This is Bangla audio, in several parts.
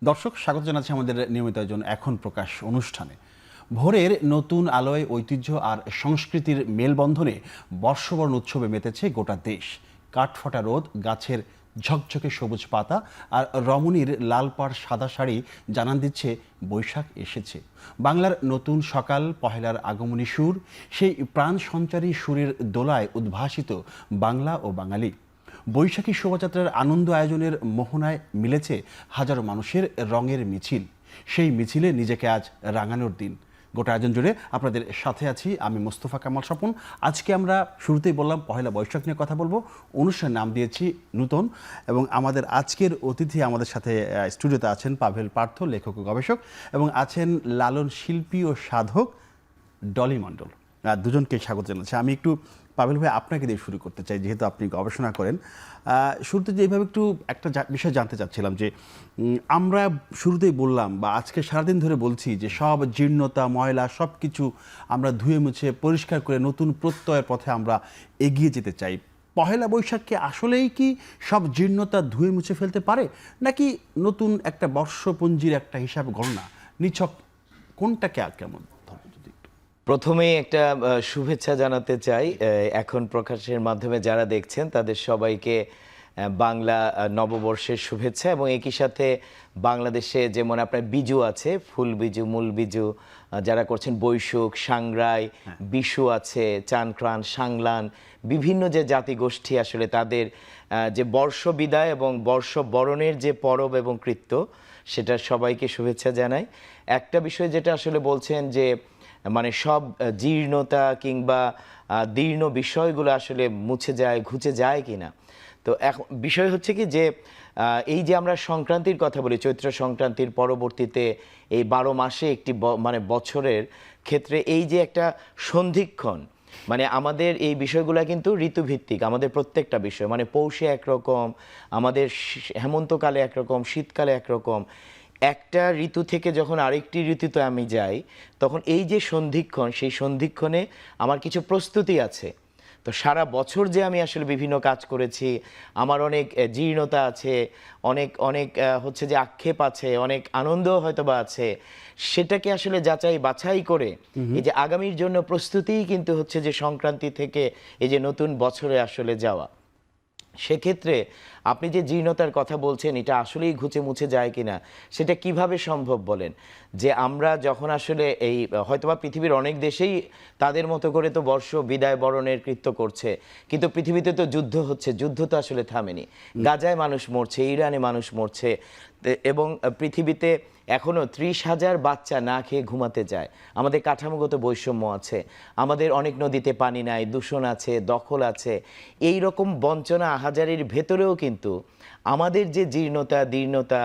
দর্শক স্বাগত জানাচ্ছি আমাদের নিয়মিত আয়োজন এখন প্রকাশ অনুষ্ঠানে। ভোরের নতুন আলোয় ঐতিহ্য আর সংস্কৃতির মেলবন্ধনে বর্ষবরণ উৎসবে মেতেছে গোটা দেশ। কাঠফাটা রোদ, গাছের ঝকঝকে সবুজ পাতা আর রমণীর লাল পাড় সাদা শাড়ি জানান দিচ্ছে বৈশাখ এসেছে। বাংলার নতুন সকাল, পহেলার আগমনী সুর, সেই প্রাণ সঞ্চারী সুরের দোলায় উদ্ভাসিত বাংলা ও বাঙালি। বৈশাখী শোভাযাত্রার আনন্দ আয়োজনের মোহনায় মিলেছে হাজারো মানুষের রঙের মিছিল। সেই মিছিলে নিজেকে আজ রাঙানোর দিন। গোটা আয়োজন জুড়ে আপনাদের সাথে আছি আমি মোস্তফা কামাল স্বপন। আজকে আমরা শুরুতেই বললাম পহেলা বৈশাখ নিয়ে কথা বলবো। অনুষ্ঠানের নাম দিয়েছি নূতন, এবং আমাদের আজকের অতিথি আমাদের সাথে স্টুডিওতে আছেন পাভেল পার্থ, লেখক ও গবেষক, এবং আছেন লালন শিল্পী ও সাধক ডলি মণ্ডল। দুজনকে স্বাগত জানাচ্ছি। আমি একটু পাভেল ভাই আপনাকে দিয়ে শুরু করতে চাই, যেহেতু আপনি গবেষণা করেন। শুরুতে যে এইভাবে একটু একটা বিষয় জানতে চাচ্ছিলাম যে আমরা শুরুতেই বললাম বা আজকে সারাদিন ধরে বলছি যে সব জীর্ণতা, ময়লা সব কিছু আমরা ধুয়ে মুছে পরিষ্কার করে নতুন প্রত্যয়ের পথে আমরা এগিয়ে যেতে চাই। পহেলা বৈশাখকে আসলেই কি সব জীর্ণতা ধুয়ে মুছে ফেলতে পারে, নাকি নতুন একটা বর্ষপঞ্জির একটা হিসাব গণনা? নিছক কোনটাকে আর কেমন? প্রথমেই একটা শুভেচ্ছা জানাতে চাই এখন প্রকাশের মাধ্যমে যারা দেখছেন তাদের সবাইকে বাংলা নববর্ষের শুভেচ্ছা, এবং একই সাথে বাংলাদেশে যেমন আপনার বিজু আছে, ফুল বিজু, মূল বিজু, যারা করছেন বৈশুখ, সাংরাই, বিশু আছে, চানক্রান, সাংলান, বিভিন্ন যে জাতিগোষ্ঠী আসলে তাদের যে বর্ষ বিদায় এবং বর্ষ বরণের যে পরব এবং কৃত্য, সেটা সবাইকে শুভেচ্ছা জানাই। একটা বিষয় যেটা আসলে বলছেন যে মানে সব জীর্ণতা কিংবা দীর্ণ বিষয়গুলো আসলে মুছে যায়, ঘুচে যায় কিনা। তো এখন বিষয় হচ্ছে কি যে এই যে আমরা সংক্রান্তির কথা বলি, চৈত্র সংক্রান্তির পরবর্তীতে এই 12 মাসে একটি মানে বছরের ক্ষেত্রে এই যে একটা সন্ধিক্ষণ, মানে আমাদের এই বিষয়গুলো কিন্তু ঋতুভিত্তিক। আমাদের প্রত্যেকটা বিষয় মানে পৌষে একরকম, আমাদের হেমন্তকালে একরকম, শীতকালে একরকম। একটা ঋতু থেকে যখন আরেকটি ঋতুতে আমি যাই, তখন এই যে সন্ধিক্ষণ, সেই সন্ধিক্ষণে আমার কিছু প্রস্তুতি আছে। তো সারা বছর যে আমি আসলে বিভিন্ন কাজ করেছি, আমার অনেক জীর্ণতা আছে, অনেক অনেক হচ্ছে যে আক্ষেপ আছে, অনেক আনন্দ হয়তোবা আছে, সেটাকে আসলে যাচাই বাছাই করে এই যে আগামীর জন্য প্রস্তুতিই কিন্তু হচ্ছে যে সংক্রান্তি থেকে এই যে নতুন বছরে আসলে যাওয়া। সেক্ষেত্রে আপনি যে জীর্ণতার কথা বলছেন, এটা আসলেই ঘুচে মুছে যায় কিনা, সেটা কিভাবে সম্ভব বলেন? যে আমরা যখন আসলে এই হয়তোবা পৃথিবীর অনেক দেশেই তাদের মতো করে তো বর্ষ বিদায় বরণের কৃত্য করছে, কিন্তু পৃথিবীতে তো যুদ্ধ হচ্ছে, যুদ্ধ তো আসলে থামেনি। গাজায় মানুষ মরছে, ইরানে মানুষ মরছে, এবং পৃথিবীতে এখনও 30,000 বাচ্চা না খেয়ে ঘুমাতে যায়। আমাদের কাঠামোগত বৈষম্য আছে, আমাদের অনেক নদীতে পানি নাই, দূষণ আছে, দখল আছে। এই রকম বঞ্চনা আহাজারির ভেতরেও কিন্তু আমাদের যে জীর্ণতা, দীর্ণতা,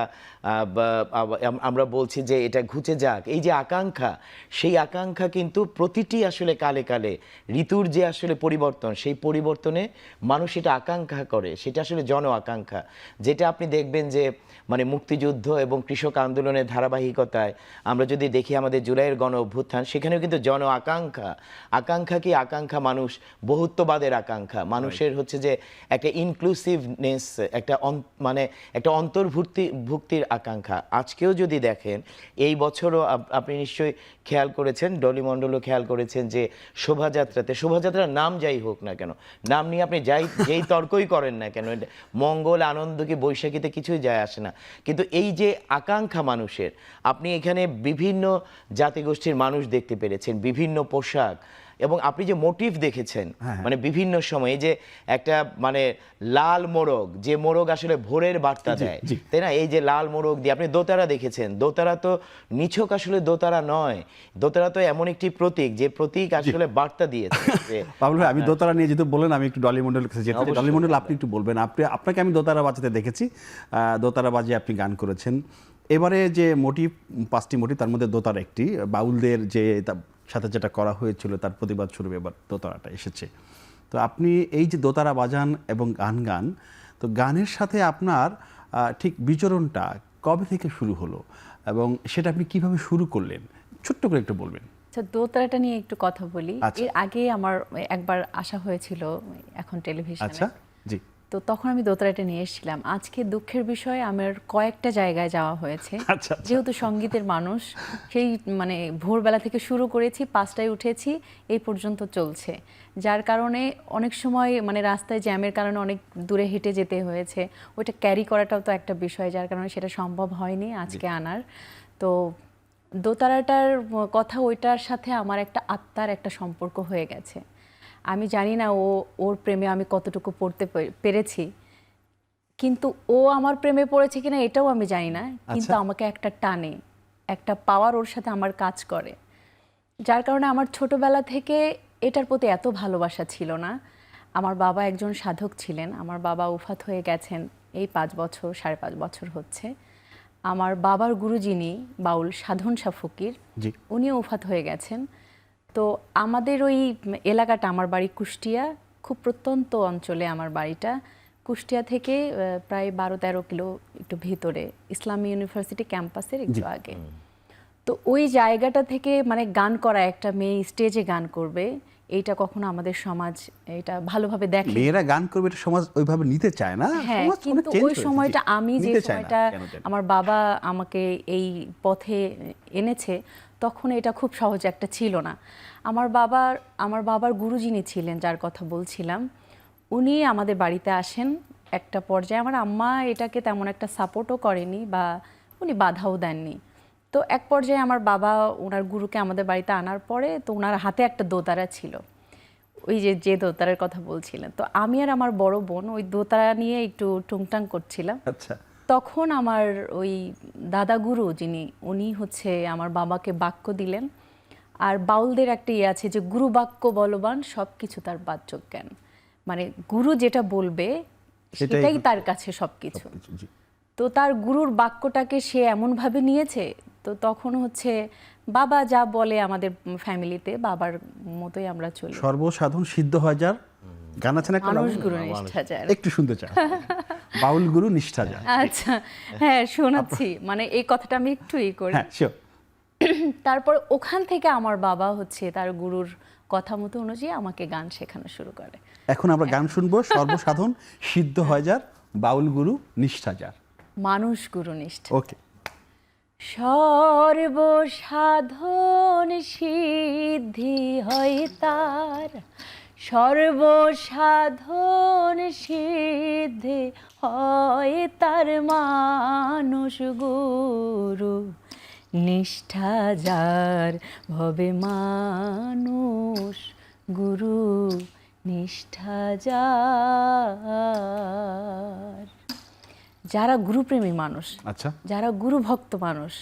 আমরা বলছি যে এটা ঘুচে যাক, এই যে আকাঙ্ক্ষা, সেই আকাঙ্ক্ষা কিন্তু প্রতিটি আসলে কালে কালে ঋতুর যে আসলে পরিবর্তন, সেই পরিবর্তনে মানুষ এটা আকাঙ্ক্ষা করে, সেটা আসলে জন আকাঙ্ক্ষা। যেটা আপনি দেখবেন যে মানে মুক্তিযুদ্ধ এবং কৃষক আন্দোলনের ধারাবাহিকতায় আমরা যদি দেখি আমাদের জুলাইয়ের গণ অভ্যুত্থান, সেখানেও কিন্তু জন আকাঙ্ক্ষা। আকাঙ্ক্ষা কি? আকাঙ্ক্ষা মানুষ বহুত্ববাদের আকাঙ্ক্ষা, মানুষের হচ্ছে যে একটা ইনক্লুসিভনেস, একটা মানে একটা ভুক্তির আকাঙ্ক্ষা। আজকেও যদি দেখেন, এই বছরও আপনি নিশ্চয়ই খেয়াল করেছেন, ডলি মণ্ডলও খেয়াল করেছেন যে শোভাযাত্রার নাম যাই হোক না কেন, নাম নিয়ে আপনি যেই তর্কই করেন না কেন, মঙ্গল, আনন্দ কি বৈশাখীতে কিছুই যায় আসে না, কিন্তু এই যে আকাঙ্ক্ষা মানুষের, আপনি এখানে বিভিন্ন জাতিগোষ্ঠীর মানুষ দেখতে পেরেছেন, বিভিন্ন পোশাক, এবং আপনি যে মোটিভ দেখেছেন মানে বিভিন্ন সময়, যে একটা মানে লাল মোরগ, যে মোরগ আসলে ভোরের বার্তা দেয়, তাই না? এই যে লাল মোরগ দিয়ে আপনি দোতারা দেখেছেন। দোতারা তো নিছক আসলে দোতারা নয়, দোতারা তো এমন একটি প্রতীক, যে প্রতীক আসলে বার্তা দিয়েছে। পাভেল ভাই, আমি দোতারা নিয়ে যেহেতু বললেন, আমি একটু ডলি মণ্ডলের কাছে যেতে চাই। ডলি মণ্ডল, আপনি একটু বলবেন। আপনাকে আমি দোতারা বাজাতে দেখেছি, দোতারা বাজিয়ে আপনি গান করেছেন। এবারে যে মোটিভ, 5টি মোটিভ, তার মধ্যে দোতারা একটি। বাউলদের যে সাথে যেটা করা হয়েছিল তার প্রতিবাদ স্বরূপ এবার দোতারাটা এসেছে। তো আপনি এই যে দোতারা বাজান এবং গান, তো গানের সাথে আপনার ঠিক বিচরণটা কবে থেকে শুরু হলো এবং সেটা আপনি কিভাবে শুরু করলেন, ছোট্ট করে একটু বলবেন। আচ্ছা, দোতারাটা নিয়ে একটু কথা বলি। এর আগে আমার একবার আসা হয়েছিল এখন টেলিভিশনে। আচ্ছা, জি। তো তখন আমি দোতারাটা নিয়ে এসেছিলাম। আজকে দুঃখের বিষয় আমার কয়েকটা জায়গায় যাওয়া হয়েছে, আচ্ছা। যেহেতু সঙ্গীতের মানুষ, সেই মানে ভোরবেলা থেকে শুরু করেছি, 5টায় উঠেছি, এই পর্যন্ত চলছে। যার কারণে অনেক সময় মানে রাস্তায় জ্যামের কারণে অনেক দূরে হেঁটে যেতে হয়েছে, ওইটা ক্যারি করাটাও তো একটা বিষয়, যার কারণে সেটা সম্ভব হয়নি আজকে আনার। তো দোতারাটার কথা, ওইটার সাথে আমার একটা আত্মার একটা সম্পর্ক হয়ে গেছে। আমি জানি না ওর প্রেমে আমি কতটুকু পড়তে পেরেছি, কিন্তু ও আমার প্রেমে পড়েছে কিনা এটাও আমি জানি না, কিন্তু আমাকে একটা টানে, একটা পাওয়ার ওর সাথে আমার কাজ করে, যার কারণে আমার ছোটবেলা থেকে এটার প্রতি এত ভালোবাসা ছিল না। আমার বাবা একজন সাধক ছিলেন, আমার বাবা উফাত হয়ে গেছেন এই 5 বছর 5.5 বছর হচ্ছে। আমার বাবার গুরু যিনি বাউল সাধন শাহ ফকির, জি। উনিও উফাত হয়ে গেছেন। তো আমাদের ওই এলাকাটা, আমার বাড়ি কুষ্টিয়া, খুব প্রত্যন্ত অঞ্চলে আমার বাড়িটা, কুষ্টিয়া থেকে প্রায় 12-13 কিলো একটু ভিতরে, ইসলামী ইউনিভার্সিটি ক্যাম্পাসের একটু আগে। তো ওই জায়গাটা থেকে মানে গান করা, একটা মেয়ে স্টেজে গান করবে, এইটা কখনো আমাদের সমাজ এটা ভালোভাবে দেখে। মেয়েরা গান করবে এটা সমাজ ওইভাবে নিতে চায় না। হ্যাঁ, সমাজ অনেক কিন্তু change ওই হয়েছে, সময়টা জি। আমি যে নিতে চায় না, সময়টা কেন জানি। আমার বাবা আমাকে এই পথে এনেছে, তখন এটা খুব সহজ একটা ছিল না। আমার বাবার গুরু যিনি ছিলেন, যার কথা বলছিলাম, উনি আমাদের বাড়িতে আসেন একটা পর্যায়ে। আমার আম্মা এটাকে তেমন একটা সাপোর্টও করেনি বা উনি বাধাও দেননি। তো এক পর্যায়ে আমার বাবা ওনার গুরুকে আমাদের বাড়িতে আনার পরে, তো ওনার হাতে একটা দোতারা ছিল, ওই যে দোতারার কথা বলছিলেন। তো আমি আর আমার বড় বোন ওই দোতারা নিয়ে একটু টুংটাং করছিলাম। আচ্ছা। তখন আমার ওই দাদা গুরু যিনি, উনি হচ্ছে আমার বাবাকে বাক্য দিলেন। আর বাউলদের একটা ইয়ে আছে যে গুরু বাক্য বলবান, সব কিছু তার বাহ্য জ্ঞান, মানে গুরু যেটা বলবে সেটাই তার কাছে সবকিছু। জি। তো তার গুরুর বাক্যটাকে সে এমনভাবে নিয়েছে, তো তখন হচ্ছে বাবা যা বলে আমাদের ফ্যামিলিতে, বাবার মতোই আমরা চলি। সর্বসাধন সিদ্ধ হয় যার, গান আছে না একটা, মানুষ গুরু নিষ্ঠা যার। একটু শুনতে চাও? বাউল গুরু নিষ্ঠা যার। আচ্ছা, হ্যাঁ শোনাচ্ছি, মানে এই কথাটা আমি একটু করি। হ্যাঁ, শিওর। তারপর ওখান থেকে আমার বাবা হচ্ছে তার গুরুর কথা মতো অনুযায়ী আমাকে গান শেখানো শুরু করে। এখন আমরা গান শুনবো, সর্বসাধন সিদ্ধ হয় যার, বাউল গুরু নিষ্ঠা যার। মানুষ গুরু নিষ্ঠা। ওকে। সর্বসাধন সিদ্ধি হয় তার, সর্বসাধন সিদ্ধি হয় তার, মানুষ গুরু নিষ্ঠা যার, ভবে মানুষ গুরু নিষ্ঠা যার। যারা গুরুপ্রেমী মানুষ, আচ্ছা। যারা গুরু ভক্ত মানুষ,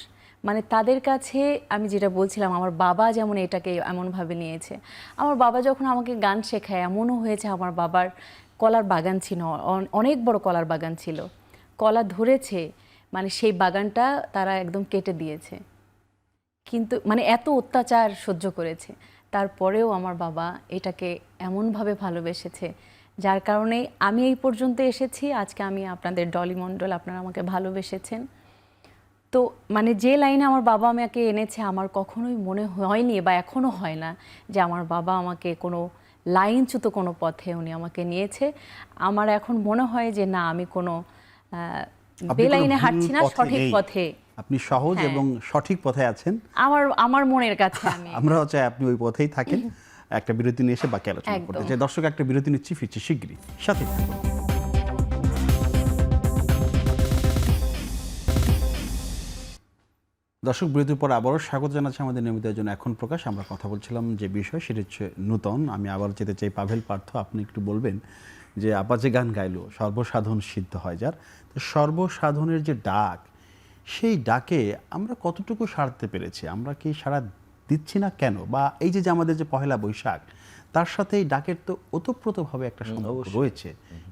মানে তাদের কাছে আমি যেটা বলছিলাম, আমার বাবা যেমন এটাকে এমনভাবে নিয়েছে। আমার বাবা যখন আমাকে গান শেখায়, এমনও হয়েছে আমার বাবার কলার বাগান ছিল, অনেক বড় কলার বাগান ছিল, কলা ধরেছে, মানে সেই বাগানটা তারা একদম কেটে দিয়েছে, কিন্তু মানে এত অত্যাচার সহ্য করেছে, তারপরেও আমার বাবা এটাকে এমনভাবে ভালোবেসেছে, যার কারণে আমি এই পর্যন্ত এসেছি। আজকে আমি আপনাদের ডলি মণ্ডল, আপনারা আমাকে ভালোবেসেছেন। তো মানে যে লাইনে আমার বাবা আমাকে এনেছে, আমার কখনোই মনে হয়নি বা এখনও হয় না যে আমার বাবা আমাকে কোনো লাইনচ্যুত কোনো পথে উনি আমাকে নিয়েছে। আমার এখন মনে হয় যে না, আমি কোনো বেলাইনে হাঁটছি না, সঠিক পথে। আপনি সহজ এবং সঠিক পথে আছেন, আমার মনের কাছে। আমরাও চাই আপনি ওই পথেই থাকেন। একটা বিরতি নিয়ে এসে বাকি আলোচনা একদম। করতে চাই। দর্শক, একটা বিরতি নিচ্ছি, ফিরছি শিগগিরই, সাথে থাকুন। দর্শক, বিরতির পর আবারও স্বাগত জানাচ্ছি আমাদের নিয়মিত আয়োজন এখন প্রকাশ। আমরা কথা বলছিলাম যে বিষয়, সেটা হচ্ছে নূতন। আমি আবার যেতে চাই পাভেল পার্থ, আপনি একটু বলবেন যে আবার যে গান গাইলো সর্বসাধন সিদ্ধ হয় যার, তো সর্বসাধনের যে ডাক, সেই ডাকে আমরা কতটুকু সারতে পেরেছি, আমরা কি সারা দিচ্ছি না কেন? বা এই যে আমাদের যে পহেলা বৈশাখ, তার সাথে এই ডাকের তো ওতপ্রোতভাবে একটা সম্পর্ক রয়েছে,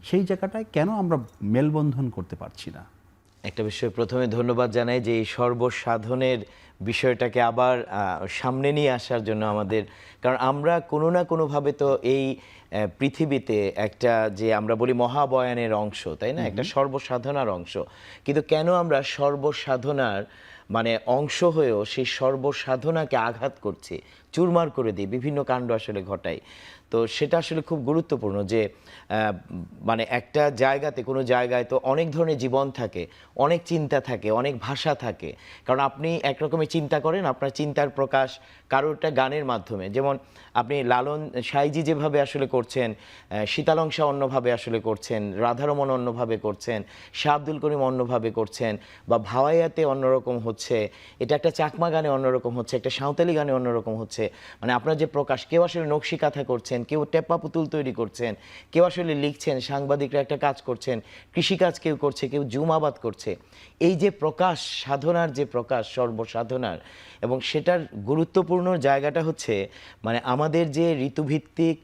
সেই জায়গাটায় কেন আমরা মেলবন্ধন করতে পারছি না? একটা বিষয় প্রথমে ধন্যবাদ জানাই যে এই সর্বসাধনের বিষয়টাকে আবার সামনে নিয়ে আসার জন্য আমাদের, কারণ আমরা কোনো না কোনোভাবে তো এই পৃথিবীতে একটা যে আমরা বলি মহাবয়ানের অংশ, তাই না, একটা সর্বসাধনার অংশ, কিন্তু কেন আমরা সর্বসাধনার মানে অংশ হয়েও সেই সর্বসাধনাকে আঘাত করছে, চুরমার করে দিয়ে বিভিন্ন কাণ্ড আসলে ঘটায়। তো সেটা আসলে খুব গুরুত্বপূর্ণ যে মানে একটা জায়গাতে, কোনো জায়গায় তো অনেক ধরনের জীবন থাকে, অনেক চিন্তা থাকে, অনেক ভাষা থাকে। কারণ আপনি একরকমের চিন্তা করেন, আপনার চিন্তার প্রকাশ কারোরটা গানের মাধ্যমে, যেমন আপনি লালন সাইজি যেভাবে আসলে করছেন, শীতালংসা অন্যভাবে আসলে করছেন, রাধারমণ অন্যভাবে করছেন, শাহ আব্দুল করিম অন্যভাবে করছেন, বা ভাওয়াইয়াতে অন্যরকম হচ্ছে, এটা একটা চাকমা গানে অন্যরকম হচ্ছে, একটা সাঁওতালি গানে অন্যরকম হচ্ছে। মানে আপনার যে প্রকাশ, কেউ আসলে নকশি কাঁথা করছেন, কেউ টেপা পুতুল তৈরি করছেন, কেউ আসলে লিখছেন, সাংবাদিকরা একটা কাজ করছেন, কৃষিকাজ কেউ করছে, কেউ জুম আবাদ করছে। এই যে প্রকাশ, সাধনার যে প্রকাশ, সর্বসাধনার, এবং সেটার গুরুত্বপূর্ণ জায়গাটা হচ্ছে মানে আমাদের যে ঋতুভিত্তিক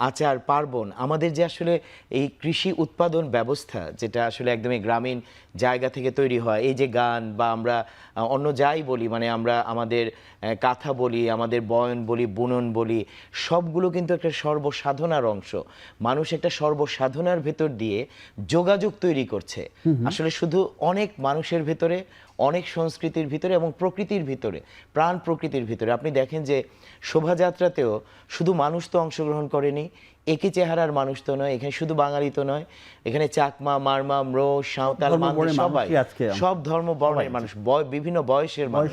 আচার পার্বণ, আমাদের যে আসলে এই কৃষি উৎপাদন ব্যবস্থা, যেটা আসলে একদমই গ্রামীণ জায়গা থেকে তৈরি হয়, এই যে গান বা আমরা অন্য যাই বলি, মানে আমরা আমাদের কাথা বলি, আমাদের বয়ন বলি, বুনন বলি, সবগুলো কিন্তু একটা সর্বসাধনার অংশ। মানুষ একটা সর্বসাধনার ভেতর দিয়ে যোগাযোগ তৈরি করছে আসলে শুধু অনেক মানুষের ভেতরে, অনেক সংস্কৃতির ভিতরে এবং প্রকৃতির ভিতরে, প্রাণ প্রকৃতির ভিতরে। আপনি দেখেন যে শোভাযাত্রাতেও শুধু মানুষ তো অংশগ্রহণ করেনি, একই চেহারার মানুষ তো নয়, এখানে শুধু বাঙালি তো নয়, এখানে চাকমা, মারমা, ম্রো, সাঁওতাল, মান্দি, সবাই, সব ধর্ম বর্ণের মানুষ, বিভিন্ন বয়সের মানুষ,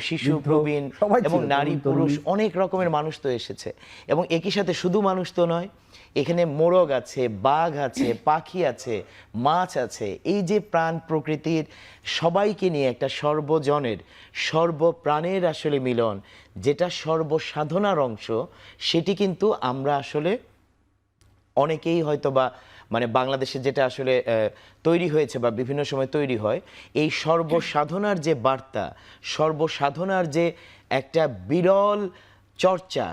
শিশু, প্রবীণ এবং নারী, পুরুষ, অনেক রকমের মানুষ তো এসেছে। এবং একই সাথে শুধু মানুষ তো নয়, এখানে মোরগ আছে, বাঘ আছে, পাখি আছে, মাছ আছে। এই যে প্রাণ প্রকৃতির সবাইকে নিয়ে একটা সর্বজনের, সর্বপ্রাণের আসলে মিলন, যেটা সর্বসাধনার অংশ, সেটি কিন্তু আমরা আসলে অনেকেই হয়তো বা মানে বাংলাদেশে যেটা আসলে তৈরি হয়েছে বা বিভিন্ন সময় তৈরি হয়, এই সর্বসাধনার যে বার্তা, সর্বসাধনার যে একটা বিরল চর্চা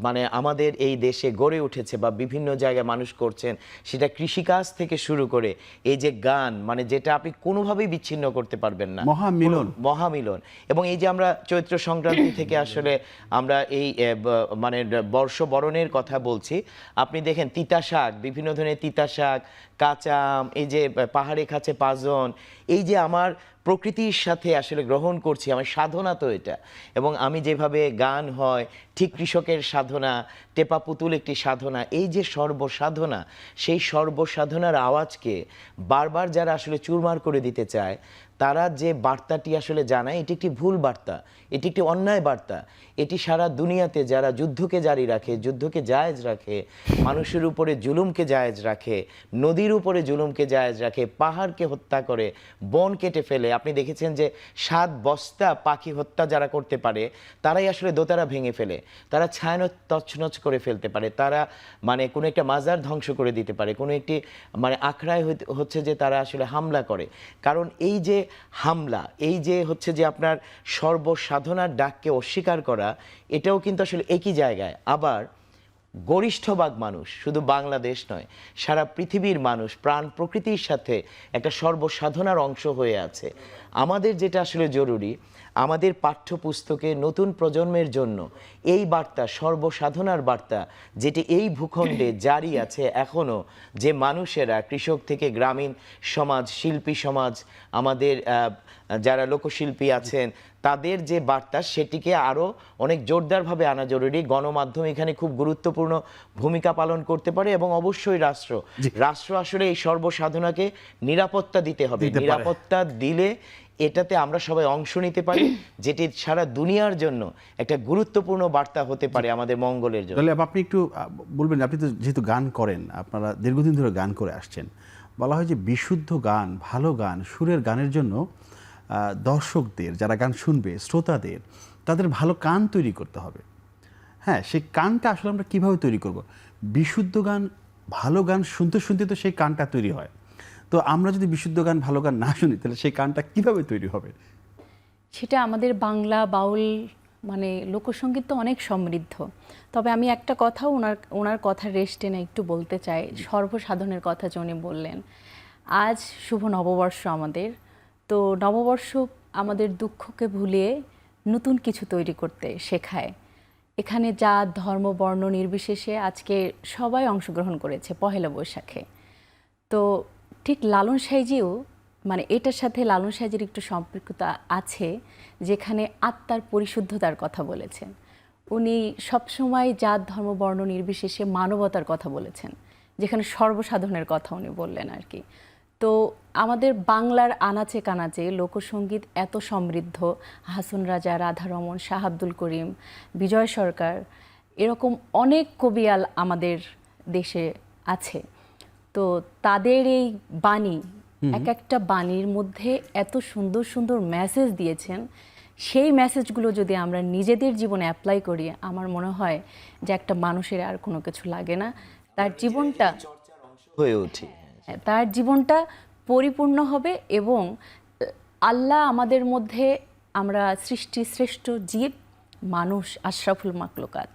মানে আমাদের এই দেশে গড়ে উঠেছে বা বিভিন্ন জায়গায় মানুষ করছেন, সেটা কৃষিকাজ থেকে শুরু করে এই যে গান, মানে যেটা আপনি কোনোভাবেই বিচ্ছিন্ন করতে পারবেন না, মহামিলন। এবং এই যে আমরা চৈত্র সংক্রান্তি থেকে আসলে আমরা এই মানে বর্ষবরণের কথা বলছি, আপনি দেখেন তিতা শাক, বিভিন্ন ধরনের তিতা শাক, কাঁচা আম, এই যে পাহাড়ে খাচ্ছে পাঁচজন, এই যে আমার প্রকৃতির সাথে আসলে গ্রহণ করছি, আমার সাধনা তো এটা। এবং আমি যেভাবে গান হয়, ঠিক কৃষকের সাধনা, টেপা পুতুল একটি সাধনা, এই যে সর্বসাধনা, সেই সর্বসাধনার আওয়াজকে বারবার যারা আসলে চুরমার করে দিতে চায়, তারা যে বার্তাটি আসলে জানায়, এটি একটি ভুল বার্তা, এটি একটি অন্যায় বার্তা। এটি সারা দুনিয়াতে যারা যুদ্ধকে জারি রাখে, যুদ্ধকে জায়েজ রাখে, মানুষের উপরে জুলুমকে জায়েজ রাখে, নদীর উপরে জুলুমকে জায়েজ রাখে, পাহাড়কে হত্যা করে, বন কেটে ফেলে, আপনি দেখেছেন যে 7 বস্তা পাখি হত্যা যারা করতে পারে, তারাই আসলে দোতারা ভেঙে ফেলে, তারা ছায়ানট তছনছ করে ফেলতে পারে, তারা মানে কোনো একটা মাজার ধ্বংস করে দিতে পারে, কোনো একটি মানে আখড়ায় হচ্ছে যে তারা আসলে হামলা করে। কারণ এই যে হামলা, এই যে হচ্ছে যে আপনার সর্বসাধনার ডাককে অস্বীকার করা, এটাও কিন্তু আসলে একই জায়গায়। আবার গরিষ্ঠভাগ মানুষ, শুধু বাংলাদেশ নয়, সারা পৃথিবীর মানুষ প্রাণ প্রকৃতির সাথে একটা সর্বসাধনার অংশ হয়ে আছে। আমাদের যেটা আসলে জরুরি, আমাদের পাঠ্যপুস্তকে নতুন প্রজন্মের জন্য এই বার্তা, সর্বসাধনার বার্তা, যেটি এই ভূখণ্ডে জারি আছে এখনও, যে মানুষেরা কৃষক থেকে গ্রামীণ সমাজ, শিল্পী সমাজ, আমাদের যারা লোকশিল্পী আছেন, তাদের যে বার্তা, সেটিকে আরও অনেক জোরদারভাবে আনা জরুরি। গণমাধ্যম এখানে খুব গুরুত্বপূর্ণ ভূমিকা পালন করতে পারে, এবং অবশ্যই রাষ্ট্র আসলে এই সর্বসাধনাকে নিরাপত্তা দিতে হবে। নিরাপত্তা দিলে এটাতে আমরা সবাই অংশ নিতে পারি, যেটি সারা দুনিয়ার জন্য একটা গুরুত্বপূর্ণ বার্তা হতে পারে আমাদের মঙ্গলের জন্য। আপনি একটু বলবেন, আপনি তো যেহেতু গান করেন, আপনারা দীর্ঘদিন ধরে গান করে আসছেন, বলা হয় যে বিশুদ্ধ গান, ভালো গান, সুরের গানের জন্য দর্শকদের, যারা গান শুনবে, শ্রোতাদের, তাদের ভালো কান তৈরি করতে হবে। হ্যাঁ, সেই কানটা আসলে আমরা কীভাবে তৈরি করব? বিশুদ্ধ গান, ভালো গান শুনতে শুনতে তো সেই কানটা তৈরি হয়। তো আমরা যদি বিশুদ্ধ গান, ভালো গান না শুনি, তাহলে সেই কানটা কিভাবে তৈরি হবে? সেটা আমাদের বাংলা বাউল মানে লোকসঙ্গীত তো অনেক সমৃদ্ধ। তবে আমি একটা কথা ওনার কথা রেস্টে না একটু বলতে চাই, সর্বসাধনের কথা যে উনি বললেন। আজ শুভ নববর্ষ আমাদের, তো নববর্ষ আমাদের দুঃখকে ভুলিয়ে নতুন কিছু তৈরি করতে শেখায়। এখানে জাত, ধর্ম, বর্ণ নির্বিশেষে আজকে সবাই অংশগ্রহণ করেছে পহেলা বৈশাখে। তো ঠিক লালন সাঁইজিও মানে এটার সাথে লালন সাহেবের একটু সম্পর্কতা আছে, যেখানে আত্মার পরিশুদ্ধতার কথা বলেছেন। উনি সবসময় জাত ধর্ম বর্ণ নির্বিশেষে মানবতার কথা বলেছেন, যেখানে সর্বসাধারণের কথা উনি বললেন আর কি। তো আমাদের বাংলার আনাচে কানাচে লোকসঙ্গীত এত সমৃদ্ধ, হাসন রাজা, রাধারমণ, শাহ আব্দুল করিম, বিজয় সরকার, এরকম অনেক কবিয়াল আমাদের দেশে আছে। তো তাদের এই বাণী, এক একটা বাণীর মধ্যে এত সুন্দর সুন্দর মেসেজ দিয়েছেন। সেই মেসেজগুলো যদি আমরা নিজেদের জীবনে অ্যাপ্লাই করি, আমার মনে হয় যে একটা মানুষের আর কোনো কিছু লাগে না, তার জীবনটা হয়ে ওঠে। তার জীবনটা পরিপূর্ণ হবে। এবং আল্লাহ আমাদের মধ্যে, আমরা সৃষ্টি শ্রেষ্ঠ জীব মানুষ, আশরাফুল মাকলুকাত,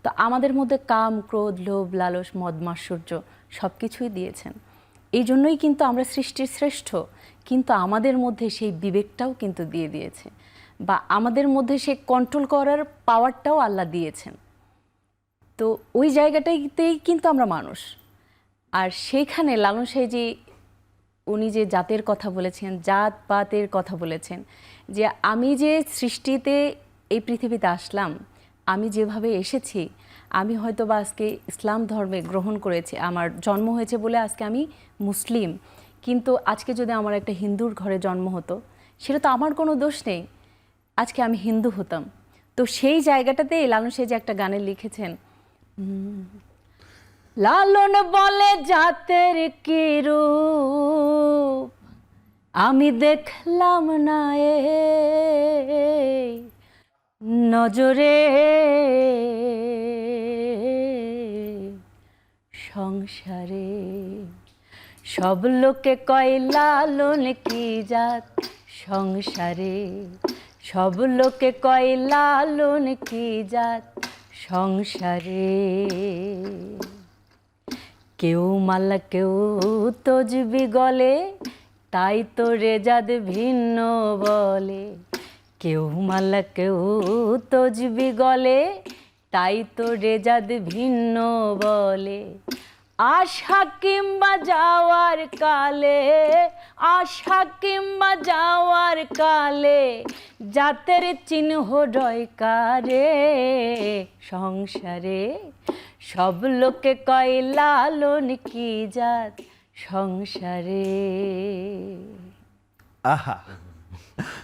তো আমাদের মধ্যে কাম, ক্রোধ, লোভ, লালস, মদ, মাৎসর্য সব কিছুই দিয়েছেন। এই জন্যই কিন্তু আমরা সৃষ্টির শ্রেষ্ঠ, কিন্তু আমাদের মধ্যে সেই বিবেকটাও কিন্তু দিয়ে দিয়েছে, বা আমাদের মধ্যে সেই কন্ট্রোল করার পাওয়ারটাও আল্লাহ দিয়েছেন। তো ওই জায়গাটাতেই কিন্তু আমরা মানুষ। আর সেইখানে লালন সাহেবজি উনি যে জাতের কথা বলেছেন, জাত পাতের কথা বলেছেন, যে আমি যে সৃষ্টিতে এই পৃথিবীতে আসলাম, আমি যেভাবে এসেছি, আমি হয়তো বা আজকে ইসলাম ধর্মে গ্রহণ করেছি, আমার জন্ম হয়েছে বলে আজকে আমি মুসলিম, কিন্তু আজকে যদি আমার একটা হিন্দুর ঘরে জন্ম হতো, সেটা তো আমার কোনো দোষ নেই, আজকে আমি হিন্দু হতাম। তো সেই জায়গাটাতে লালন সাহেবজি একটা গানে লিখেছেন, লালন বলে জাতের কি রূপ আমি দেখলাম না এই নজরে, সংসারে সব লোকে কয় লালন কি জাত, সংসারে সব লোকে কয় লালন কি জাত, সংসারে কেউ মালা কেউ তজবি গলে, তাই তো রেজাদ ভিন্ন বলে, কেউ মালা কেউ তজবি গলে, তাই তো রেজাদ ভিন্ন বলে, আশা কিংবা যাওয়ার কালে, আশা কিংবা যাওয়ার কালে, জাতের চিহ্ন রয়কারে, সংসারে সব লোকে কয় লালন কি জাত, সংসারে। আহা,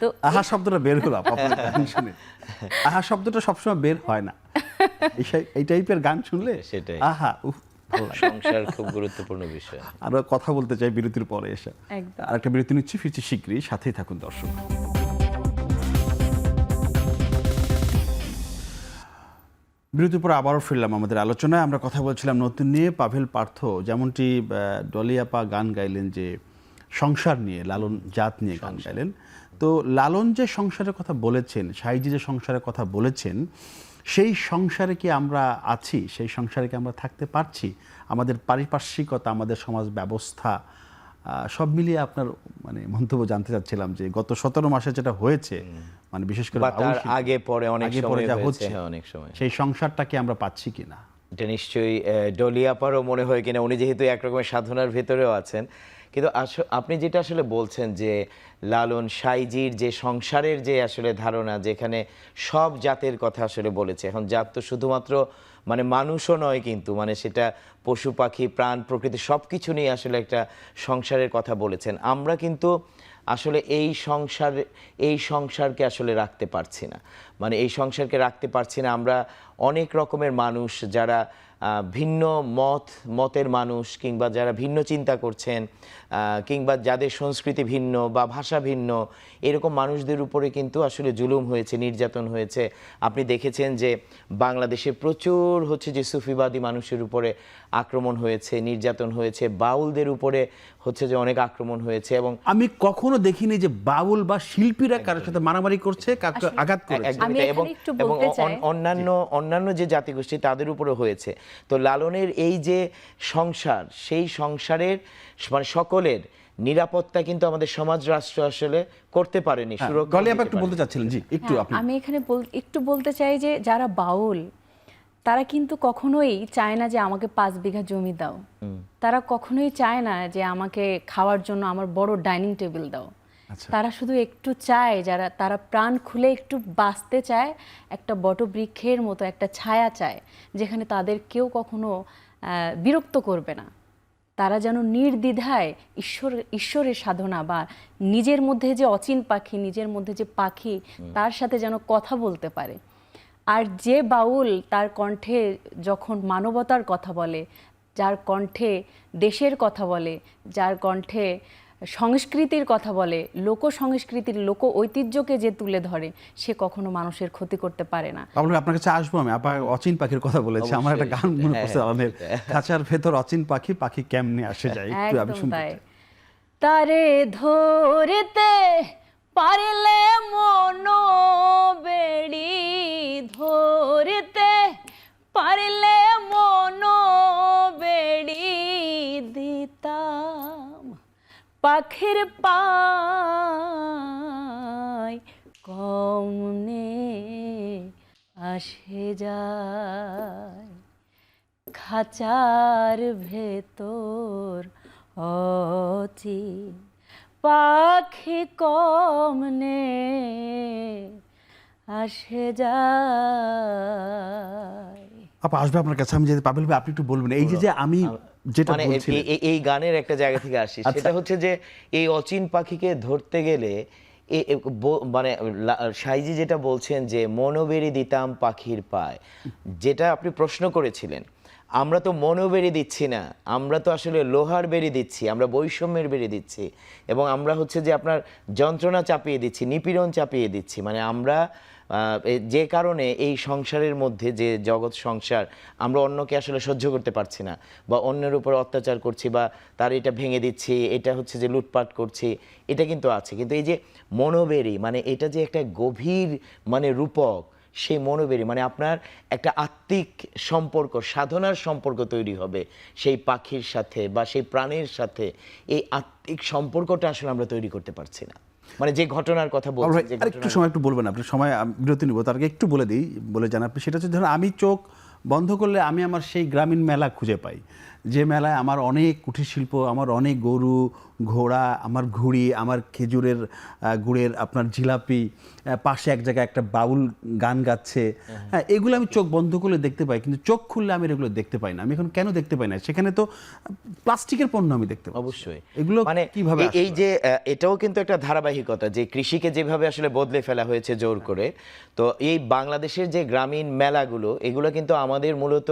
তো আহা শব্দটা বের হলো আপনার গান শুনে। আহা শব্দটা সবসময় বের হয় না, এই টাইপের গান শুনলে সেটাই। আহা, উফ, ভালো লাগে। সংসার খুব গুরুত্বপূর্ণ বিষয়। আরো কথা বলতে চাই বিরতির পরে এসে। একদম। আরেকটা বিরতি নিচ্ছি, ফিরছি শীঘ্রই, সাথেই থাকুন দর্শক। বিরতির পর আবারও ফিরলাম আমাদের আলোচনায়। আমরা কথা বলছিলাম নতুন নিয়ে। পাভেল পার্থ যেমনটি ডলি আপা গান গাইলেন যে সংসার নিয়ে, লালন জাত নিয়ে গান গাইলেন। তো লালন যে সংসারের কথা বলেছেন, সাইজি যে সংসারের কথা বলেছেন, সেই সংসারে কি আমরা আছি? সেই সংসারে কি আমরা থাকতে পারছি? আমাদের পারিপার্শ্বিকতা, আমাদের সমাজ ব্যবস্থা, সব মিলিয়ে আপনার মানে মন্তব্য জানতে চাচ্ছিলাম যে গত 17 মাসে যেটা হয়েছে, মানে বিশেষ করে বা তার আগে পরে অনেক সময় যা হয়েছে, হচ্ছে, হ্যাঁ, অনেক সময় সেই সংসারটাকে আমরা পাচ্ছি কিনা? এটা নিশ্চয়ই ডলি আপারও মনে হয় কিনা, উনি যেহেতু একরকমের সাধনার ভেতরেও আছেন। কিন্তু আপনি যেটা আসলে বলছেন যে লালন সাইজির যে সংসারের যে আসলে ধারণা, যেখানে সব জাতের কথা আসলে বলেছে। এখন জাত তো শুধুমাত্র মানে মানুষও নয়, কিন্তু মানে সেটা পশু পাখি প্রাণ প্রকৃতি সব কিছু নিয়ে আসলে একটা সংসারের কথা বলেছেন। আমরা কিন্তু আসলে এই সংসারকে আসলে রাখতে পারছি না, মানে এই সংসারকে রাখতে পারছি না। আমরা অনেক রকমের মানুষ, যারা ভিন্ন মতের মানুষ, কিংবা যারা ভিন্ন চিন্তা করছেন, কিংবা যাদের সংস্কৃতি ভিন্ন বা ভাষা ভিন্ন, এরকম মানুষদের উপরে কিন্তু আসলে জুলুম হয়েছে, নির্যাতন হয়েছে। আপনি দেখেছেন যে বাংলাদেশে প্রচুর হচ্ছে যে সুফিবাদী মানুষের উপরে আক্রমণ হয়েছে, নির্যাতন হয়েছে, বাউলদের উপরে হচ্ছে যে অনেক আক্রমণ হয়েছে। এবং আমি কখনো দেখিনি যে বাউল বা শিল্পীরা কারোর সাথে মারামারি করছে, কাউকে আঘাত করেছে। আমি এবং এখানে একটু বলতে চাই, অন্যান্য যে জাতিগোষ্ঠী তাদের উপরে হয়েছে। তো লালনের এই যে সংসার, সেই সংসারের মানে সকলের নিরাপত্তা কিন্তু আমাদের সমাজ রাষ্ট্র আসলে করতে পারেনি, সুরক্ষা গলি আপা দিতে একটু পারেনি। বলতে চাচ্ছিলেন, জি একটু হ্যাঁ, আপনি। আমি এখানে একটু বলতে চাই যে যারা বাউল, তারা কিন্তু কখনোই চায় না যে আমাকে 5 বিঘা জমি দাও, তারা কখনোই চায় না যে আমাকে খাওয়ার জন্য আমার বড় ডাইনিং টেবিল দাও। আচ্ছা। তারা শুধু একটু চায়, তারা প্রাণ খুলে একটু বাঁচতে চায়, একটা বটবৃক্ষের মতো একটা ছায়া চায় যেখানে তাদের কেউ কখনো বিরক্ত করবে না। তারা যেন নির্দ্বিধায় ঈশ্বরের সাধনা বা নিজের মধ্যে যে অচিন পাখি, নিজের মধ্যে যে পাখি, তার সাথে যেন কথা বলতে পারে। আর যে বাউল তার কণ্ঠে যখন মানবতার কথা বলে, যার কণ্ঠে দেশের কথা বলে, যার কণ্ঠে সংস্কৃতির কথা বলে, লোক সংস্কৃতির লোক ঐতিহ্যকে যে তুলে ধরে, সে কখনো মানুষের ক্ষতি করতে পারে না। বাবলু ভাই, আপনার কাছে আসবো আমি। আপা অচিন পাখির কথা বলেছে, আমার একটা গান মনে পড়ছে আমাদের, খাঁচার ভেতর অচিন পাখি, পাখি কেমনে আসে যায়, একটু আমি একদম শুনতে তাই। চাই। তারে ধরতে পারলে মন বেড়ি, ধরতে পারলে মন বেড়ি দিতাম পাখির পায় কমনে আসে যায়, খাঁচার ভেতর অচিন পাখি কমনে আসে যায়। আপা আসবে আপনার কাছে, আমি যেতে পাবেল ভাই, আপনি একটু বলবেন এই যে আমি যেটা মানে বলছি। এই গানের একটা জায়গা থেকে আসি, সেটা হচ্ছে যে এই অচিন পাখিকে ধরতে গেলে মানে সাইজি যেটা বলছেন যে মনোবেরি দিতাম পাখির পায়, যেটা আপনি প্রশ্ন করেছিলেন, আমরা তো মনোবেরি দিচ্ছি না, আমরা তো আসলে লোহার বেরি দিচ্ছি, আমরা বৈষম্যের বেরি দিচ্ছি, এবং আমরা হচ্ছে যে আপনার যন্ত্রণা চাপিয়ে দিচ্ছি, নিপীড়ন চাপিয়ে দিচ্ছি। মানে আমরা যে কারণে এই সংসারের মধ্যে যে জগৎ সংসার, আমরা অন্যকে আসলে সহ্য করতে পারছি না, বা অন্যের উপর অত্যাচার করছি, বা তার এটা ভেঙে দিচ্ছি, এটা হচ্ছে যে লুটপাট করছি, এটা কিন্তু আছে। কিন্তু এই যে মনোবেরি, মানে এটা যে একটা গভীর মানে রূপক, সেই মনোবেরি মানে আপনার একটা আত্মিক সম্পর্ক, সাধনার সম্পর্ক তৈরি হবে সেই পাখির সাথে বা সেই প্রাণীর সাথে। এই আত্মিক সম্পর্কটা আসলে আমরা তৈরি করতে পারছি না। মানে যে ঘটনার কথা বলছি, যে একটু সময় একটু বলবেন আপনি, সময় বিরতি নিব, তার আগে একটু বলে দিই, বলে যান আপনি। সেটা হচ্ছে ধরুন আমি চোখ বন্ধ করলে আমি আমার সেই গ্রামীণ মেলা খুঁজে পাই, যে মেলায় আমার অনেক কুটির শিল্প, আমার অনেক গরু ঘোড়া, আমার ঘুড়ি, আমার খেজুরের গুড়ের আপনার জিলাপি, পাশে এক জায়গায় একটা বাউল গান গাচ্ছে, হ্যাঁ, এগুলো আমি চোখ বন্ধ করলে দেখতে পাই, কিন্তু চোখ খুললে আমি এগুলো দেখতে পাই না। আমি এখন কেন দেখতে পাই না? সেখানে তো প্লাস্টিকের পণ্য আমি দেখতে পাই। অবশ্যই এগুলো মানে কিভাবে এই যে এটাও কিন্তু একটা ধারাবাহিকতা, যে কৃষিকে যেভাবে আসলে বদলে ফেলা হয়েছে জোর করে। তো এই বাংলাদেশের যে গ্রামীণ মেলাগুলো, এগুলো কিন্তু আমাদের মূলত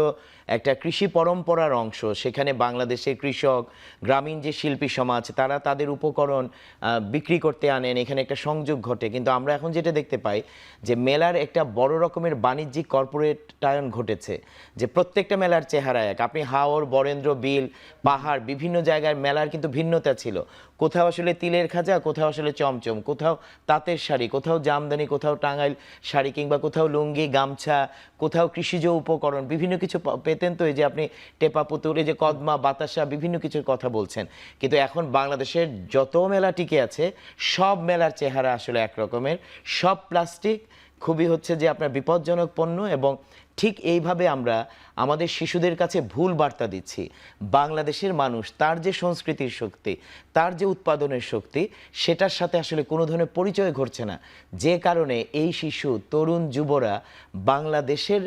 একটা কৃষি পরম্পরার অংশ। সেখানে বাংলাদেশের কৃষক, গ্রামীণ যে শিল্পী সমাজ, তারা তাদের উপকরণ বিক্রি করতে আনেন, এখানে একটা সংযোগ ঘটে। কিন্তু আমরা এখন যেটা দেখতে পাই যে মেলার একটা বড় রকমের বাণিজ্যিক কর্পোরেটায়ন ঘটেছে, যে প্রত্যেকটা মেলার চেহারা এক। আপনি হাওর, বরেন্দ্র, বিল, পাহাড়, বিভিন্ন জায়গায় মেলার কিন্তু ভিন্নতা ছিল। কোথাও আসলে তিলের খাজা, কোথাও আসলে চমচম, কোথাও তাঁতের শাড়ি, কোথাও জামদানি, কোথাও টাঙ্গাইল শাড়ি, কিংবা কোথাও লুঙ্গি, গামছা, কোথাও কৃষিজ উপকরণ, বিভিন্ন কিছু পেতেন। তো এই যে আপনি টেপা পুতুল, এই যে কদমা, বাতাসা, বিভিন্ন কিছুর কথা বলছেন। কিন্তু এখন বাংলাদেশের যত মেলা টিকে আছে, সব মেলার চেহারা আসলে একরকমের, সব প্লাস্টিক, খুবই হচ্ছে যে আপনার বিপজ্জনক পণ্য। এবং ঠিক এইভাবে আমরা আমাদের শিশুদের কাছে ভুল বার্তা দিচ্ছি। বাংলাদেশের মানুষ তার যে সংস্কৃতির শক্তি, তার যে উৎপাদনের শক্তি, সেটার সাথে আসলে কোনো ধরনের পরিচয় ঘটছে না। যে কারণে এই শিশু, তরুণ, যুবরা বাংলাদেশের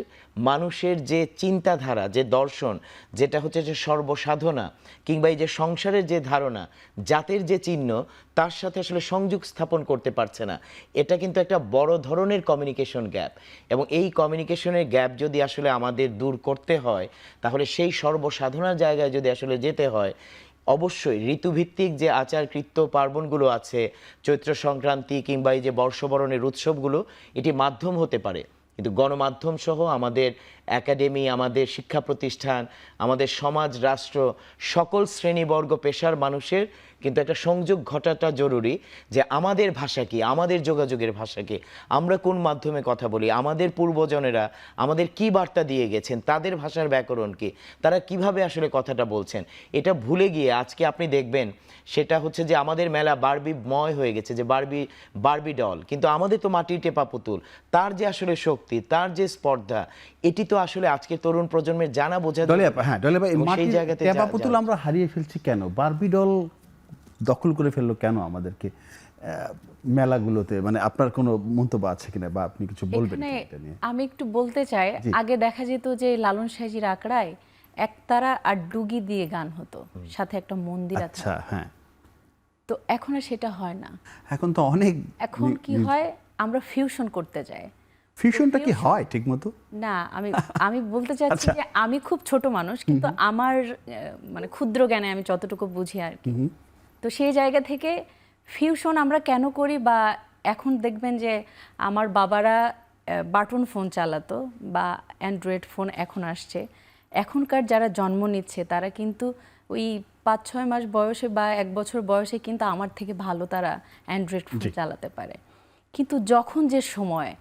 মানুষের যে চিন্তাধারা, যে দর্শন, যেটা হচ্ছে যে সর্বসাধনা, কিংবা এই যে সংসারের যে ধারণা, জাতের যে চিহ্ন, তার সাথে আসলে সংযোগ স্থাপন করতে পারছে না। এটা কিন্তু একটা বড় ধরনের কমিউনিকেশন গ্যাপ। এবং এই কমিউনিকেশনের গ্যাপ যদি আসলে আমাদের দূর করতে হয়, তাহলে সেই সর্বসাধনার জায়গায় যদি আসলে যেতে হয়, অবশ্যই ঋতুভিত্তিক যে আচার কৃত্য পার্বণগুলো আছে, চৈত্র সংক্রান্তি কিংবা এই যে বর্ষবরণের উৎসবগুলো, এটি মাধ্যম হতে পারে। কিন্তু গণমাধ্যম সহ আমাদের একাডেমি, আমাদের শিক্ষা প্রতিষ্ঠান, আমাদের সমাজ, রাষ্ট্র, সকল শ্রেণীবর্গ, পেশার মানুষের কিন্তু একটা সংযোগ ঘটাটা জরুরি, যে আমাদের ভাষা কি, আমাদের যোগাযোগের ভাষা কি, আমরা কোন মাধ্যমে কথা বলি, আমাদের পূর্বজনেরা আমাদের কি বার্তা দিয়ে গেছেন, তাদের ভাষার ব্যাকরণ কি, তারা কিভাবে আসলে কথাটা বলছেন। এটা ভুলে গিয়ে আজকে আপনি দেখবেন সেটা হচ্ছে যে আমাদের মেলা বারবিময় হয়ে গেছে, যে বারবি ডল। কিন্তু আমাদের তো মাটির টেপা পুতুল, তার যে আসলে শক্তি, তার যে স্পর্ধা, এটি তো আসলে আজকের তরুণ প্রজন্মের জানা বোঝা ডলি আপা, হ্যাঁ ডলি আপা, এই এবং সেই মাটির জায়গাতে টেপা পুতুল আমরা হারিয়ে ফেলছি কেন? বারবি ডল দখল করে ফেললো কেন আমাদেরকে মেলাগুলোতে? মানে আপনার কোনো মন্তব্য আছে কিনা, বা আপনি কিছু বলবেন এখানে কিনা এটা নিয়ে? আমি একটু বলতে চাই, আগে দেখা যেত যে লালন সাইজির আখড়ায় একতারা আর ডুগি দিয়ে গান হতো, সাথে একটা মন্দির আছে। আচ্ছা, হ্যাঁ। তো এখন আর সেটা হয় না। এখন তো অনেক এখন কি হয়, আমরা ফিউশন করতে যাই। ফিউশনটা কি হয় ঠিকমতো? না, আমি বলতে চাচ্ছি যে আমি খুব ছোট মানুষ, কিন্তু আমার মানে ক্ষুদ্র জ্ঞানে আমি যতটুকু বুঝি আর কি। তো সেই জায়গা থেকে ফিউশন আমরা কেন করি, বা এখন দেখবেন যে আমার বাবারা বাটন ফোন চালাতো বা অ্যান্ড্রয়েড ফোন এখন আসছে। এখনকার যারা জন্ম নিচ্ছে তারা কিন্তু ওই 5-6 মাস বয়সে বা 1 বছর বয়সে কিন্তু আমার থেকে ভালো তারা অ্যান্ড্রয়েড ফোন চালাতে পারে। কিন্তু যখন যে সময়,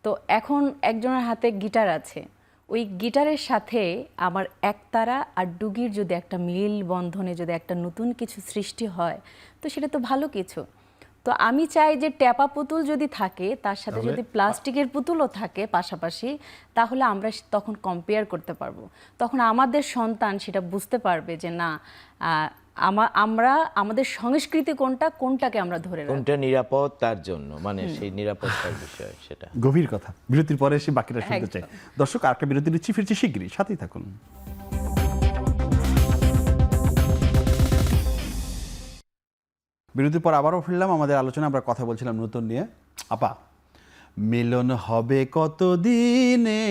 তো এখন একজনের হাতে গিটার আছে, ওই গিটারের সাথে আমার একতারা আর ডুগির যদি একটা মিল বন্ধনে যদি একটা নতুন কিছু সৃষ্টি হয়, তো সেটা তো ভালো কিছু। তো আমি চাই যে ট্যাপা পুতুল যদি থাকে, তার সাথে যদি প্লাস্টিকের পুতুলও থাকে পাশাপাশি, তাহলে আমরা তখন কম্পেয়ার করতে পারবো। তখন আমাদের সন্তান সেটা বুঝতে পারবে যে না, আমরা আমাদের সংস্কৃতি কোনটাকে আমরা ধরে রাখবো, কোনটা নিরাপদ তার জন্য, মানে সেই নিরাপত্তার বিষয় সেটা। গভীর কথা। বিরতির পরে এসে বাকিটা শুনতে চাই। দর্শক, আরেকটা বিরতি নিচ্ছি, ফিরছি শিগগিরই, সাথেই থাকুন। বিরতির পর আবারও ফিরলাম আমাদের আলোচনা। আমরা কথা বলছিলাম নতুন নিয়ে। আপা, মিলন হবে কত দিনে,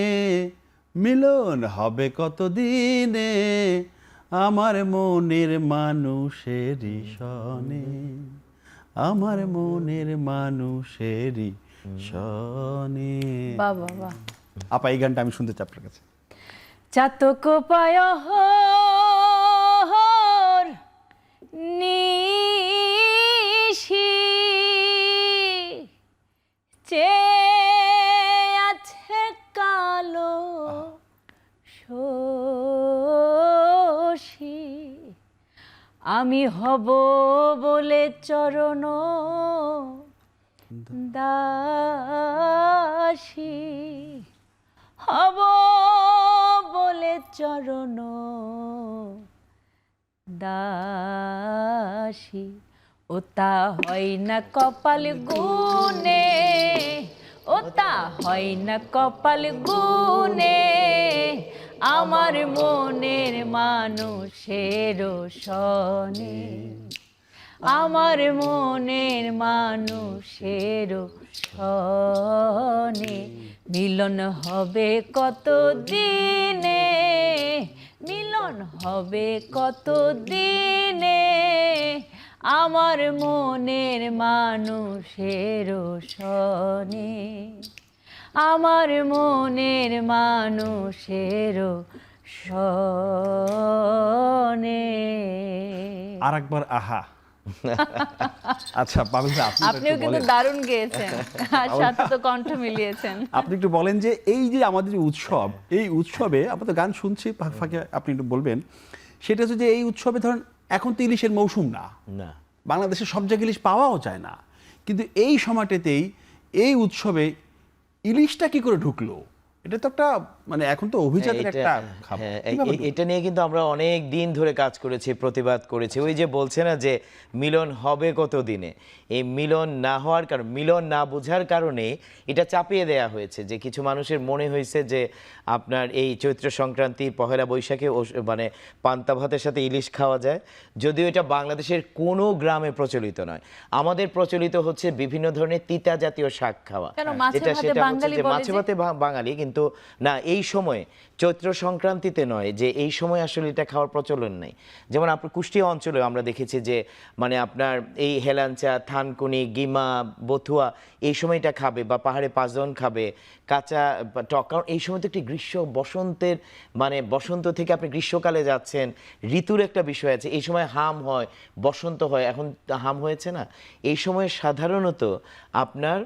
মিলন হবে কত দিনে, আমার মনের মানুষেরই সনে, আমার মনের মানুষেরই সনে। বাহ বাহ বাহ। আপা, এই গানটা আমি শুনতে চাই আপনার কাছে। চাতক পায়হর নিশি চেয়ে আছে কালো শশী, আমি হব বলে চরণ দাসী, হব বলে চরণ দাসী, ওতা হয় না কপাল গুনে, ওতা হয় না কপাল গুনে, আমার মনের মানুষের সনে, আমার মনের মানুষের সনে, মিলন হবে কত দিনে, মিলন হবে কত দিনে, আমার মনের মানুষের সনে, আমার মনের মানুষের সনে। আরেকবার আহা। আচ্ছা পাবেল ভাই, আপনিও কিন্তু দারুণ গেয়েছেন, আর সাথে তো কণ্ঠ মিলিয়েছেন। আপনি একটু বলেন যে এই যে আমাদের যে উৎসব, এই উৎসবে আমরা তো গান শুনছি ফাঁকে, আপনি একটু বলবেন সেটা হচ্ছে যে এই উৎসবে ধরেন এখন তো ইলিশের মৌসুম না, না, বাংলাদেশের সব জায়গায় ইলিশ পাওয়াও যায় না, কিন্তু এই সময়টাতেই এই উৎসবে ইলিশটা কি করে ঢুকলো? এটা তো একটা মানে এখন তো অভিজাতের একটা খাবার। হ্যাঁ, কিভাবে ঢুকলো? এটা নিয়ে কিন্তু আমরা অনেক দিন ধরে কাজ করেছি, প্রতিবাদ করেছি। ওই যে বলছে না যে মিলন হবে কত দিনে, এই মিলন না হওয়ার কারণ, মিলন না বোঝার কারণে এটা চাপিয়ে দেয়া হয়েছে। যে কিছু মানুষের মনে হয়েছে যে আপনার এই চৈত্র সংক্রান্তি পহেলা বৈশাখে মানে পান্তা ভাতের সাথে ইলিশ খাওয়া যায়, যদিও এটা বাংলাদেশের কোনো গ্রামে প্রচলিত নয়। আমাদের প্রচলিত হচ্ছে বিভিন্ন ধরনের তিতা জাতীয় শাক খাওয়া, কেন মাছে যেটা ভাতে সেটা হচ্ছে বাঙালি যে বলে মাছে যে? ভাতে বাঙালি, কিন্তু না এই সময়ে চৈত্র সংক্রান্তিতে নয়, যে এই সময় আসলে এটা খাওয়ার প্রচলন নেই। যেমন আপনার কুষ্টিয়া অঞ্চলে আমরা দেখেছি যে মানে আপনার এই হেলাঞ্চা, থানকুনি, গিমা, বথুয়া এই সময়টা খাবে, বা পাহাড়ে পাঁচজন খাবে কাঁচা টক। কারণ এই সময় তো একটি গ্রীষ্ম বসন্তের মানে বসন্ত থেকে আপনি গ্রীষ্মকালে যাচ্ছেন, ঋতুর একটা বিষয় আছে। এই সময় হাম হয়, বসন্ত হয়, এখন হাম হয়েছে না, এই সময় সাধারণত আপনার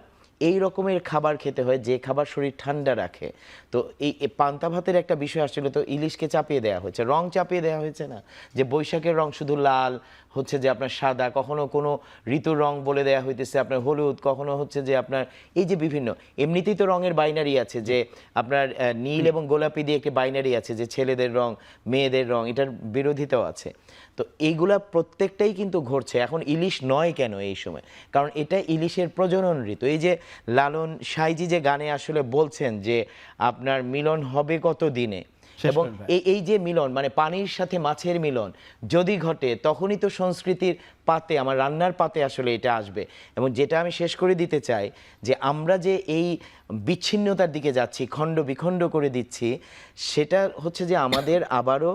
এই রকমের খাবার খেতে হয় যে খাবার শরীর ঠান্ডা রাখে। তো এই পান্তা ভাতের একটা বিষয় আসছিল, তো ইলিশকে চাপিয়ে দেওয়া হয়েছে, রং চাপিয়ে দেওয়া হয়েছে না, যে বৈশাখের রং শুধু লাল, হচ্ছে যে আপনার সাদা, কখনো কোনো ঋতুর রং বলে দেওয়া হইতেছে আপনার হলুদ, কখনো হচ্ছে যে আপনার এই যে বিভিন্ন, এমনিতেই তো রঙের বাইনারি আছে, যে আপনার নীল এবং গোলাপি দিয়ে একটি বাইনারি আছে, যে ছেলেদের রং মেয়েদের রং, এটার বিরোধিতাও আছে। তো এইগুলা প্রত্যেকটাই কিন্তু ঘটছে। এখন ইলিশ নয় কেন এই সময়? কারণ এটা ইলিশের প্রজনন ঋতু। এই যে লালন সাইজি যে গানে আসলে বলছেন যে আপনার মিলন হবে কত দিনে, শেষ এবং করেন ভাই। এই যে মিলন মানে পানির সাথে মাছের মিলন যদি ঘটে, তখনই তো সংস্কৃতির পাতে, আমার রান্নার পাতে আসলে এটা আসবে। এবং যেটা আমি শেষ করে দিতে চাই, যে আমরা যে এই বিচ্ছিন্নতার দিকে যাচ্ছি, খণ্ড বিখণ্ড করে দিচ্ছি, সেটা হচ্ছে যে আমাদের আবারও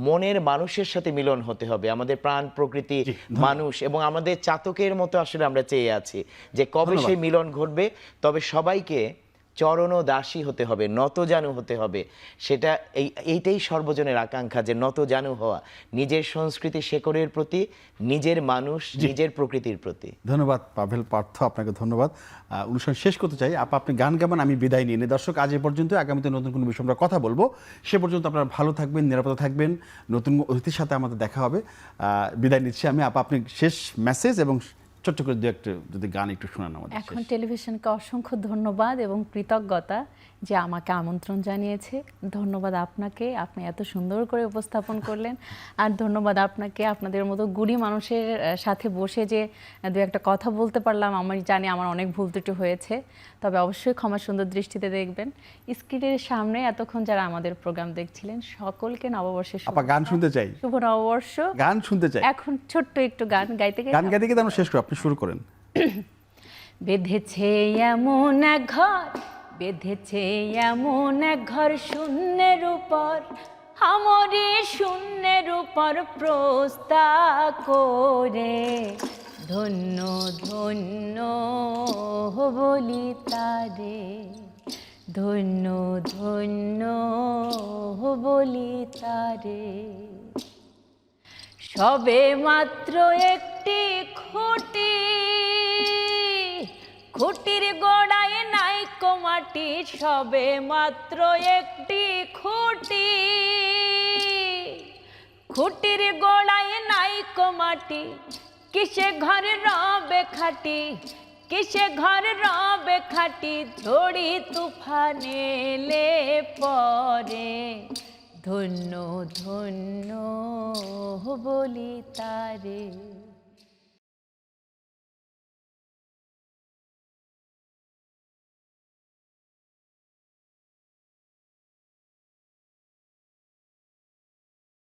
মনের মানুষের সাথে মিলন হতে হবে। আমাদের প্রাণ প্রকৃতি মানুষ এবং আমাদের চাতকের মতো আসলে আমরা চেয়ে আছি যে কবে ধন্যবাদ। সেই মিলন ঘটবে। তবে সবাইকে চরণ দাসী হতে হবে, নতজানু হতে হবে। সেটা এইটাই সর্বজনের আকাঙ্ক্ষা, যে নতজানু হওয়া নিজের সংস্কৃতি শেকড়ের প্রতি, নিজের মানুষ, নিজের প্রকৃতির প্রতি। ধন্যবাদ পাভেল পার্থ, আপনাকে ধন্যবাদ। অনুষ্ঠান শেষ করতে চাই, আপনি গান গাবেন, আমি বিদায় নিয়ে নিই। দর্শক, আজ এ পর্যন্ত। আগামীতে নতুন কোনো বিষয়ে আমরা কথা বলবো। সে পর্যন্ত আপনারা ভালো থাকবেন, নিরাপদে থাকবেন। নতুন অতিথির সাথে আমাদের দেখা হবে। বিদায় নিচ্ছি আমি। আপনি শেষ মেসেজ এবং ছোট্ট করে দু একটা যদি গান একটু শোনান আমাদের। এখন টেলিভিশনকে অসংখ্য ধন্যবাদ এবং কৃতজ্ঞতা যে আমাকে আমন্ত্রণ জানিয়েছে। ধন্যবাদ আপনাকে, আপনি এত সুন্দর করে উপস্থাপন করলেন। আর ধন্যবাদ আপনাকে, আপনাদের মতো গুণী মানুষের সাথে বসে যে দু একটা কথা বলতে পারলাম। আমি জানি আমার অনেক ভুল ত্রুটি হয়েছে, তবে অবশ্যই ক্ষমা সুন্দর দৃষ্টিতে দেখবেন। স্ক্রিনের সামনে এতক্ষণ যারা আমাদের প্রোগ্রাম দেখছিলেন, সকলকে নববর্ষের আপা গান শুনতে চাই, শুভ নববর্ষ। গান শুনতে চাই। এখন ছোট্ট একটু গান গাইতে গান গাইতে গিয়ে আমরা শেষ করি, আপনি শুরু করেন। বেঁধেছে এমন এক ঘর, বেঁধেছে এমন এক ঘর শূন্যের উপর, আমরি শূন্যের উপর প্রস্তা করে, ধন্য ধন্য বলি তারে, ধন্য ধন্য বলি তারে। সবে মাত্র একটি খুঁটি, খুঁটির গোড়ায় নাই মাটি, সবে মাত্র একটি খুঁটি, খুঁটির গোড়ায় নাই মাটি, কিসে ঘর রবে খাটি, কিসে ঘর রবে খাটি, ঝড়ি তুফানে এলে পরে, ধন্য ধন্য বলি তারে।